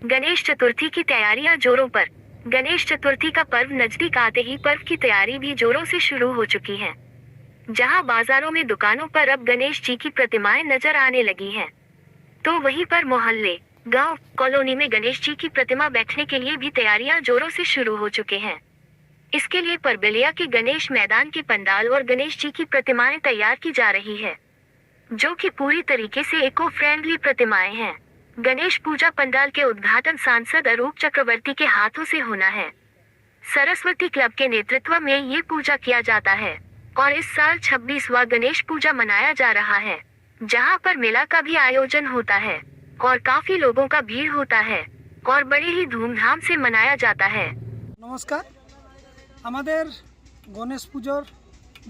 गणेश चतुर्थी की तैयारियां जोरों पर। गणेश चतुर्थी का पर्व नजदीक आते ही पर्व की तैयारी भी जोरों से शुरू हो चुकी है। जहां बाजारों में दुकानों पर अब गणेश जी की प्रतिमाएं नजर आने लगी हैं, तो वहीं पर मोहल्ले, गांव, कॉलोनी में गणेश जी की प्रतिमा बैठने के लिए भी तैयारियां जोरों से शुरू हो चुके हैं। इसके लिए परबलिया के गणेश मैदान के पंडाल और गणेश जी की प्रतिमाएं तैयार की जा रही है, जो कि पूरी तरीके से इको फ्रेंडली प्रतिमाएं हैं। गणेश पूजा पंडाल के उद्घाटन सांसद अरूप चक्रवर्ती के हाथों से होना है। सरस्वती क्लब के नेतृत्व में ये पूजा किया जाता है और इस साल 26वां गणेश पूजा मनाया जा रहा है, जहां पर मेला का भी आयोजन होता है और काफी लोगों का भीड़ होता है और बड़े ही धूमधाम से मनाया जाता है। नमस्कार, আমাদের গণেশ পুজোর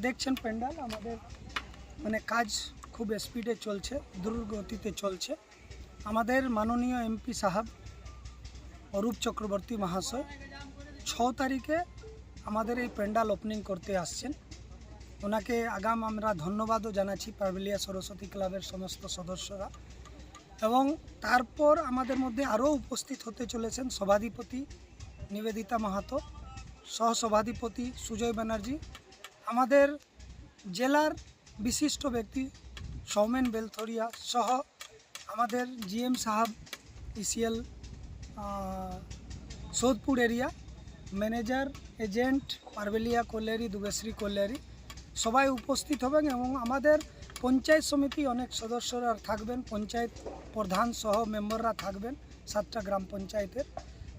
দেখছেন প্যান্ডাল আমাদের মানে কাজ খুব স্পিডে চলছে, দ্রুতগতিতে চলছে। আমাদের মাননীয় এমপি সাহেব অরূপ চক্রবর্তী মহাশয় 6 তারিখে আমাদের এই প্যান্ডাল ওপেনিং করতে আসছেন। ওনাকে আগাম আমরা ধন্যবাদও জানাচ্ছি পারবেলিয়া সরস্বতী ক্লাবের সমস্ত সদস্যরা। এবং তারপর আমাদের মধ্যে আরও উপস্থিত হতে চলেছেন সভাধিপতি নিবেদিতা মাহাতো, সহসভাধিপতি সুজয় ব্যানার্জি, আমাদের জেলার বিশিষ্ট ব্যক্তি সৌমেন বেলথরিয়া সহ আমাদের জিএম সাহেব ECL Sodepur area, manager agent Parbelia Kalyani, Dubeshri Kalyani সবাই উপস্থিত হবেন। এবং আমাদের পঞ্চায়েত সমিতি অনেক সদস্যরা থাকবেন, পঞ্চায়েত প্রধান সহ মেম্বাররা থাকবেন, 7টা গ্রাম পঞ্চায়েতের।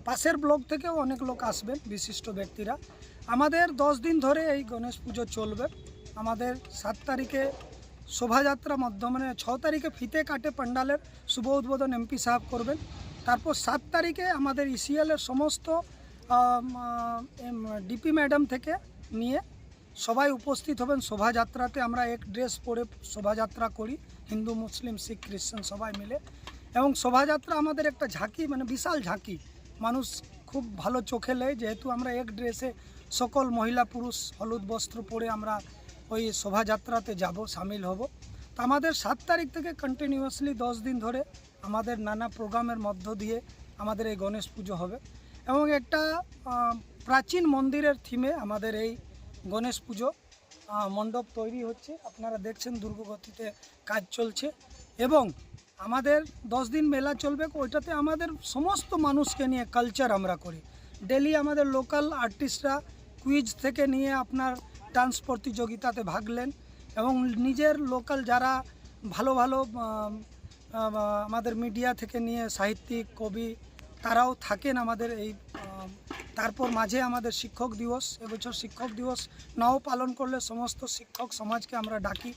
পাশের ব্লক থেকেও অনেক লোক আসবেন, বিশিষ্ট ব্যক্তিরা। আমাদের 10 দিন ধরে এই গণেশ পুজো চলবে। আমাদের 7 তারিখে শোভাযাত্রা মাধ্যমে 6 তারিখে ফিতে কাটে পান্ডালের শুভ উদ্বোধন এমপি সাহেব করবেন। তারপর 7 তারিখে আমাদের ইসিএলের সমস্ত ডিপি ম্যাডাম থেকে নিয়ে সবাই উপস্থিত হবেন শোভাযাত্রাতে। আমরা এক ড্রেস পরে শোভাযাত্রা করি, হিন্দু মুসলিম শিখ খ্রিস্টান সবাই মিলে। এবং শোভাযাত্রা আমাদের একটা ঝাঁকি, মানে বিশাল ঝাঁকি, মানুষ খুব ভালো চোখে নেয়, যেহেতু আমরা এক ড্রেসে সকল মহিলা পুরুষ হলুদ বস্ত্র পরে আমরা ওই শোভাযাত্রাতে যাব, সামিল হব। তো আমাদের 7 তারিখ থেকে কন্টিনিউয়াসলি 10 দিন ধরে আমাদের নানা প্রোগ্রামের মধ্য দিয়ে আমাদের এই গণেশ পুজো হবে। এবং একটা প্রাচীন মন্দিরের থিমে আমাদের এই গণেশ পুজো মণ্ডপ তৈরি হচ্ছে, আপনারা দেখছেন দ্রুতগতিতে কাজ চলছে। এবং আমাদের 10 দিন মেলা চলবে, ওইটাতে আমাদের সমস্ত মানুষকে নিয়ে কালচার আমরা করি। ডেলি আমাদের লোকাল আর্টিস্টরা কুইজ থেকে নিয়ে আপনার ডান্স প্রতিযোগিতাতে ভাগ নেন এবং নিজের লোকাল যারা ভালো ভালো আমাদের মিডিয়া থেকে নিয়ে সাহিত্যিক কবি তারাও থাকেন আমাদের এই। তারপর মাঝে আমাদের শিক্ষক দিবস, এবছর শিক্ষক দিবস নাও পালন করলে সমস্ত শিক্ষক সমাজকে আমরা ডাকি।